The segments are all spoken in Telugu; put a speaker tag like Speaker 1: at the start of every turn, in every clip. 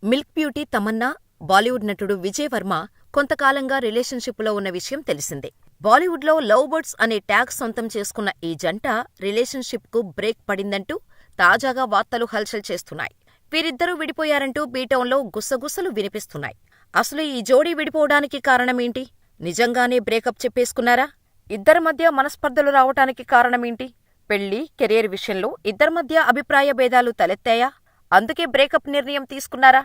Speaker 1: మిల్క్ బ్యూటీ తమన్నా, బాలీవుడ్ నటుడు విజయ్ వర్మ కొంతకాలంగా రిలేషన్షిప్లో ఉన్న విషయం తెలిసిందే. బాలీవుడ్లో లవ్ బర్డ్స్ అనే ట్యాగ్ సొంతం చేసుకున్న ఈ జంట రిలేషన్షిప్కు బ్రేక్ పడిందంటూ తాజాగా వార్తలు హల్చల్ చేస్తున్నాయి. వీరిద్దరూ విడిపోయారంటూ బీటౌన్లో గుసగుసలు వినిపిస్తున్నాయి. అసలు ఈ జోడీ విడిపోవడానికి కారణమేంటి? నిజంగానే బ్రేకప్ చెప్పేసుకున్నారా? ఇద్దరి మధ్య మనస్పర్ధలు రావటానికి కారణమేంటి? పెళ్లి, కెరీర్ విషయంలో ఇద్దరి మధ్య అభిప్రాయ భేదాలు తలెత్తాయా? అందుకే బ్రేకప్ నిర్ణయం తీసుకున్నారా?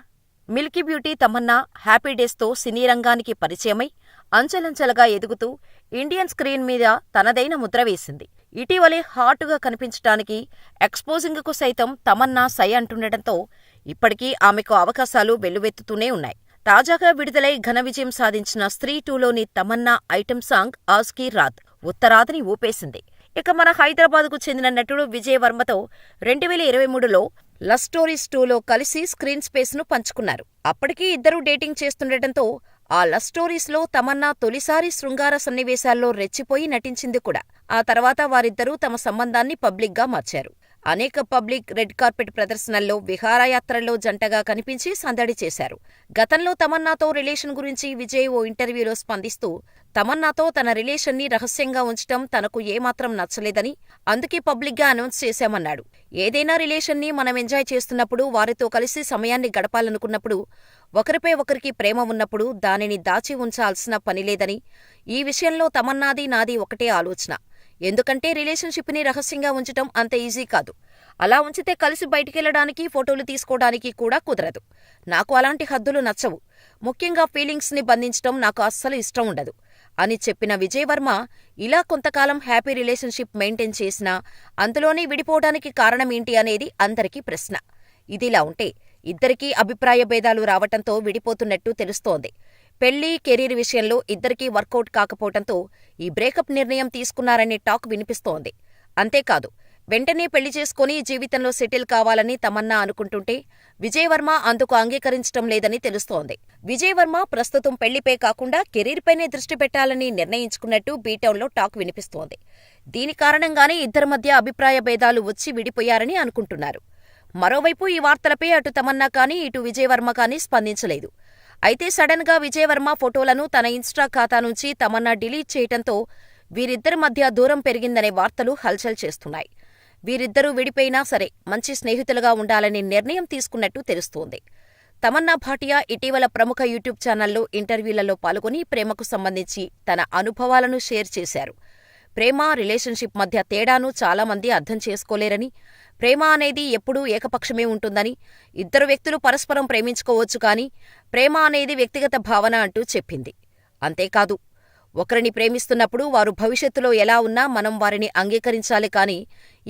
Speaker 1: మిల్కీ బ్యూటీ తమన్నా హ్యాపీ డేస్తో సినీ రంగానికి పరిచయమై అంచెలంచెలుగా ఎదుగుతూ ఇండియన్ స్క్రీన్ మీద తనదైన ముద్ర వేసింది. ఇటీవలే హాటుగా కనిపించటానికి ఎక్స్పోజింగ్కు సైతం తమన్నా సై అంటుండటంతో ఇప్పటికీ ఆమెకు అవకాశాలు వెల్లువెత్తుతూనే ఉన్నాయి. తాజాగా విడుదలై ఘన విజయం సాధించిన స్త్రీ 2లోని తమన్నా ఐటెం సాంగ్ ఆజ్ కీ రాత్ ఉత్తరాదిని ఊపేసింది. ఇక మన హైదరాబాద్కు చెందిన నటుడు విజయ్ వర్మతో 2023లో లవ్ స్టోరీస్ 2లో కలిసి స్క్రీన్ స్పేస్ను పంచుకున్నారు. అప్పటికీ ఇద్దరూ డేటింగ్ చేస్తుండటంతో ఆ లవ్ స్టోరీస్లో తమన్నా తొలిసారి శృంగార సన్నివేశాల్లో రెచ్చిపోయి నటించింది కూడా. ఆ తర్వాత వారిద్దరూ తమ సంబంధాన్ని పబ్లిక్గా మార్చారు. అనేక పబ్లిక్, రెడ్ కార్పెట్ ప్రదర్శనల్లో, విహారయాత్రల్లో జంటగా కనిపించి సందడి చేశారు. గతంలో తమన్నాతో రిలేషన్ గురించి విజయ్ ఓ ఇంటర్వ్యూలో స్పందిస్తూ తమన్నాతో తన రిలేషన్ని రహస్యంగా ఉంచటం తనకు ఏమాత్రం నచ్చలేదని, అందుకే పబ్లిక్గా అనౌన్స్ చేశామన్నాడు. ఏదైనా రిలేషన్ని మనం ఎంజాయ్ చేస్తున్నప్పుడు, వారితో కలిసి సమయాన్ని గడపాలనుకున్నప్పుడు, ఒకరిపై ఒకరికి ప్రేమ ఉన్నప్పుడు దానిని దాచి ఉంచాల్సిన పనిలేదని, ఈ విషయంలో తమన్నాది నాది ఒకటే ఆలోచన. ఎందుకంటే రిలేషన్షిప్ని రహస్యంగా ఉంచటం అంత ఈజీ కాదు. అలా ఉంచితే కలిసి బయటికెళ్లడానికి, ఫోటోలు తీసుకోవడానికి కూడా కుదరదు. నాకు అలాంటి హద్దులు నచ్చవు. ముఖ్యంగా ఫీలింగ్స్ని బంధించటం నాకు అస్సలు ఇష్టం ఉండదు అని చెప్పిన విజయ్ వర్మ ఇలా కొంతకాలం హ్యాపీ రిలేషన్షిప్ మెయింటైన్ చేసినా అందులోనే విడిపోవడానికి కారణమేంటి అనేది అందరికీ ప్రశ్న. ఇదిలా ఉంటే ఇద్దరికీ అభిప్రాయ భేదాలు రావటంతో విడిపోతున్నట్టు తెలుస్తోంది. పెళ్లి, కెరీర్ విషయంలో ఇద్దరికీ వర్కౌట్ కాకపోవటంతో ఈ బ్రేకప్ నిర్ణయం తీసుకున్నారనే టాక్ వినిపిస్తోంది. అంతేకాదు, వెంటనే పెళ్లి చేసుకుని జీవితంలో సెటిల్ కావాలని తమన్నా అనుకుంటుంటే విజయ్ వర్మ అందుకు అంగీకరించటం లేదని తెలుస్తోంది. విజయ్ వర్మ ప్రస్తుతం పెళ్లిపై కాకుండా కెరీర్పైనే దృష్టి పెట్టాలని నిర్ణయించుకున్నట్టు బీటౌన్లో టాక్ వినిపిస్తోంది. దీని కారణంగానే ఇద్దరి మధ్య అభిప్రాయ భేదాలు వచ్చి విడిపోయారని అనుకుంటున్నారు. మరోవైపు ఈ వార్తలపై అటు తమన్నా కానీ, ఇటు విజయ్ వర్మ కానీ స్పందించలేదు. అయితే సడన్ గా విజయ్ వర్మ ఫోటోలను తన ఇన్స్టా ఖాతా నుంచి తమన్నా డిలీట్ చేయటంతో వీరిద్దరి మధ్య దూరం పెరిగిందనే వార్తలు హల్చల్ చేస్తున్నాయి. వీరిద్దరూ విడిపోయినా సరే మంచి స్నేహితులుగా ఉండాలనే నిర్ణయం తీసుకున్నట్టు తెలుస్తోంది. తమన్నా భాటియా ఇటీవల ప్రముఖ యూట్యూబ్ ఛానల్లో ఇంటర్వ్యూలలో పాల్గొని ప్రేమకు సంబంధించి తన అనుభవాలను షేర్ చేశారు. ప్రేమ, రిలేషన్షిప్ మధ్య తేడాను చాలామంది అర్థం చేసుకోలేరని, ప్రేమ అనేది ఎప్పుడూ ఏకపక్షమే ఉంటుందని, ఇద్దరు వ్యక్తులు పరస్పరం ప్రేమించుకోవచ్చు కానీ ప్రేమ అనేది వ్యక్తిగత భావన అంటూ చెప్పింది. అంతేకాదు, ఒకరిని ప్రేమిస్తున్నప్పుడు వారు భవిష్యత్తులో ఎలా ఉన్నా మనం వారిని అంగీకరించాలి కానీ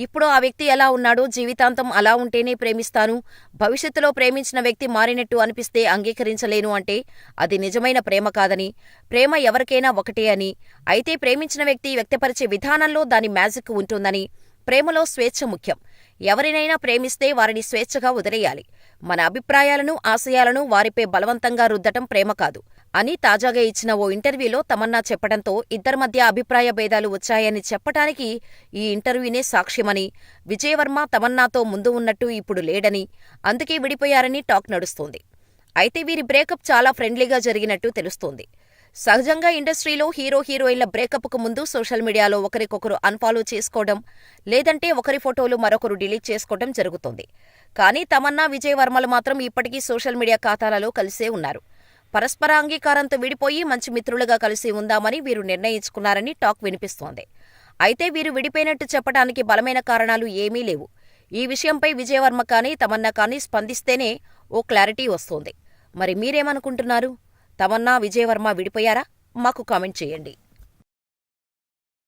Speaker 1: ఇప్పుడు ఆ వ్యక్తి ఎలా ఉన్నాడో జీవితాంతం అలా ఉంటేనే ప్రేమిస్తాను, భవిష్యత్తులో ప్రేమించిన వ్యక్తి మారినట్టు అనిపిస్తే అంగీకరించలేను అంటే అది నిజమైన ప్రేమ కాదని, ప్రేమ ఎవరికైనా ఒకటే అని, అయితే ప్రేమించిన వ్యక్తి వ్యక్తపరిచే విధానంలో దాని మ్యాజిక్ ఉంటుందని, ప్రేమలో స్వేచ్ఛ ముఖ్యం. ఎవరినైనా ప్రేమిస్తే వారిని స్వేచ్ఛగా వదిలేయాలి. మన అభిప్రాయాలను, ఆశయాలను వారిపై బలవంతంగా రుద్దటం ప్రేమ కాదు అని తాజాగా ఇచ్చిన ఓ ఇంటర్వ్యూలో తమన్నా చెప్పడంతో ఇద్దరి మధ్య అభిప్రాయ భేదాలు వచ్చాయని చెప్పటానికి ఈ ఇంటర్వ్యూనే సాక్ష్యమని, విజయ్ వర్మ తమన్నాతో ముందు ఉన్నట్టు ఇప్పుడు లేడని, అందుకే విడిపోయారని టాక్ నడుస్తోంది. అయితే వీరి బ్రేకప్ చాలా ఫ్రెండ్లీగా జరిగినట్టు తెలుస్తోంది. సహజంగా ఇండస్ట్రీలో హీరో, హీరోయిన్ల బ్రేకప్కు ముందు సోషల్ మీడియాలో ఒకరికొకరు అన్ఫాలో చేసుకోవడం, లేదంటే ఒకరి ఫోటోలు మరొకరు డిలీట్ చేసుకోవడం జరుగుతుంది. కానీ తమన్నా, విజయ్ వర్మలు మాత్రం ఇప్పటికీ సోషల్ మీడియా ఖాతాలలో కలిసే ఉన్నారు. పరస్పర అంగీకారంతో విడిపోయి మంచి మిత్రులుగా కలిసి ఉందామని వీరు నిర్ణయించుకున్నారని టాక్ వినిపిస్తోంది. అయితే వీరు విడిపోయినట్టు చెప్పడానికి బలమైన కారణాలు ఏమీ లేవు. ఈ విషయంపై విజయ్ వర్మ కానీ, తమన్నా కానీ స్పందిస్తేనే ఓ క్లారిటీ వస్తోంది. మరి మీరేమనుకుంటున్నారు? తమన్నా, విజయ్ వర్మ విడిపోయారా? మాకు కామెంట్ చేయండి.